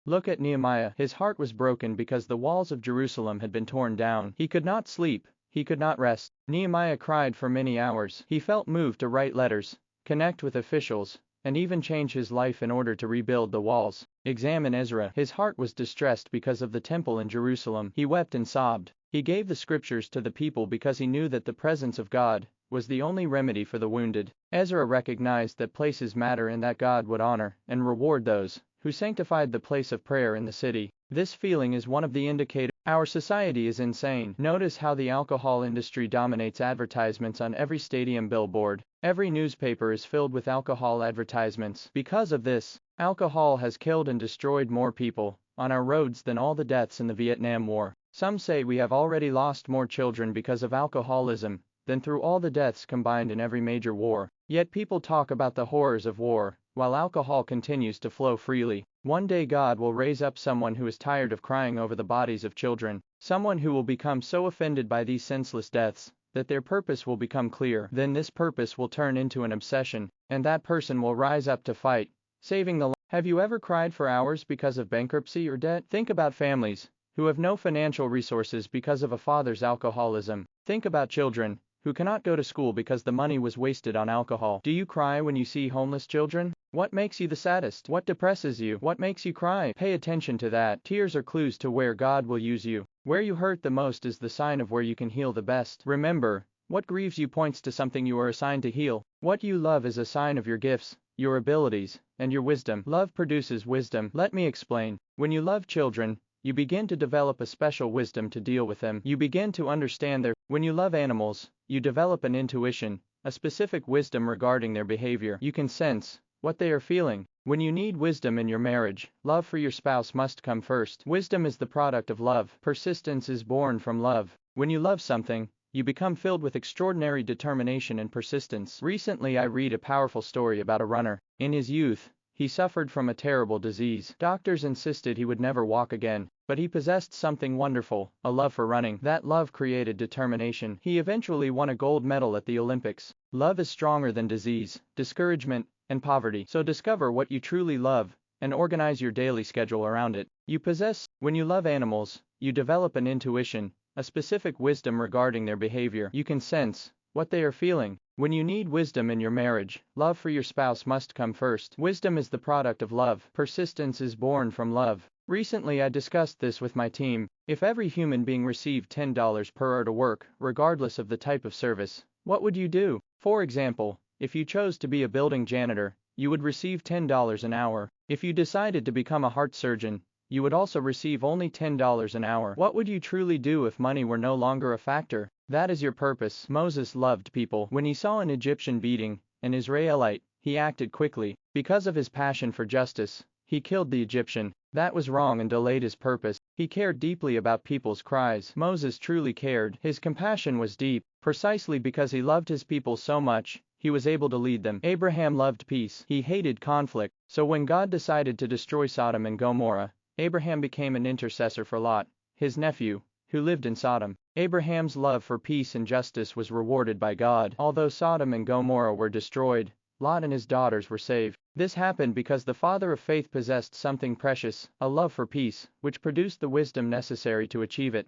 Look at Nehemiah. His heart was broken because the walls of Jerusalem had been torn down. He could not sleep, he could not rest. Nehemiah cried for many hours. He felt moved to write letters, connect with officials, and even change his life in order to rebuild the walls. Examine Ezra. His heart was distressed because of the temple in Jerusalem. He wept and sobbed. He gave the scriptures to the people because he knew that the presence of God was the only remedy for the wounded. Ezra recognized that places matter and that God would honor and reward those who sanctified the place of prayer in the city. This feeling is one of the indicators our society is insane. Notice how the alcohol industry dominates advertisements on every stadium billboard. Every newspaper is filled with alcohol advertisements. Because of this, alcohol has killed and destroyed more people on our roads than all the deaths in the Vietnam War. Some say we have already lost more children because of alcoholism than through all the deaths combined in every major war. Yet people talk about the horrors of war, while alcohol continues to flow freely. One day God will raise up someone who is tired of crying over the bodies of children, someone who will become so offended by these senseless deaths that their purpose will become clear. Then this purpose will turn into an obsession, and that person will rise up to fight, saving the life. Have you ever cried for hours because of bankruptcy or debt? Think about families who have no financial resources because of a father's alcoholism. Think about children who cannot go to school because the money was wasted on alcohol. Do you cry when you see homeless children? What makes you the saddest? What depresses you? What makes you cry? Pay attention to that. Tears are clues to where God will use you. Where you hurt the most is the sign of where you can heal the best. Remember, what grieves you points to something you are assigned to heal. What you love is a sign of your gifts, your abilities, and your wisdom. Love produces wisdom. Let me explain. When you love children, you begin to develop a special wisdom to deal with them. You begin to understand their. When you love animals, you develop an intuition, a specific wisdom regarding their behavior. You can sense what they are feeling. When you need wisdom in your marriage, love for your spouse must come first. Wisdom is the product of love. Persistence is born from love. When you love something, you become filled with extraordinary determination and persistence. Recently I read a powerful story about a runner. In his youth, he suffered from a terrible disease. Doctors insisted he would never walk again, but he possessed something wonderful, a love for running. That love created determination. He eventually won a gold medal at the Olympics. Love is stronger than disease, discouragement, and poverty. So discover what you truly love, and organize your daily schedule around it. You possess. When you love animals, you develop an intuition, a specific wisdom regarding their behavior. You can sense what they are feeling. When you need wisdom in your marriage, love for your spouse must come first. Wisdom is the product of love. Persistence is born from love. Recently I discussed this with my team. If every human being received $10 per hour to work, regardless of the type of service, what would you do? For example, if you chose to be a building janitor, you would receive $10 an hour. If you decided to become a heart surgeon, you would also receive only $10 an hour. What would you truly do if money were no longer a factor? That is your purpose. Moses loved people. When he saw an Egyptian beating an Israelite, he acted quickly. Because of his passion for justice, he killed the Egyptian. That was wrong and delayed his purpose. He cared deeply about people's cries. Moses truly cared. His compassion was deep. Precisely because he loved his people so much, he was able to lead them. Abraham loved peace. He hated conflict. So when God decided to destroy Sodom and Gomorrah, Abraham became an intercessor for Lot, his nephew, who lived in Sodom. Abraham's love for peace and justice was rewarded by God. Although Sodom and Gomorrah were destroyed, Lot and his daughters were saved. This happened because the father of faith possessed something precious, a love for peace, which produced the wisdom necessary to achieve it.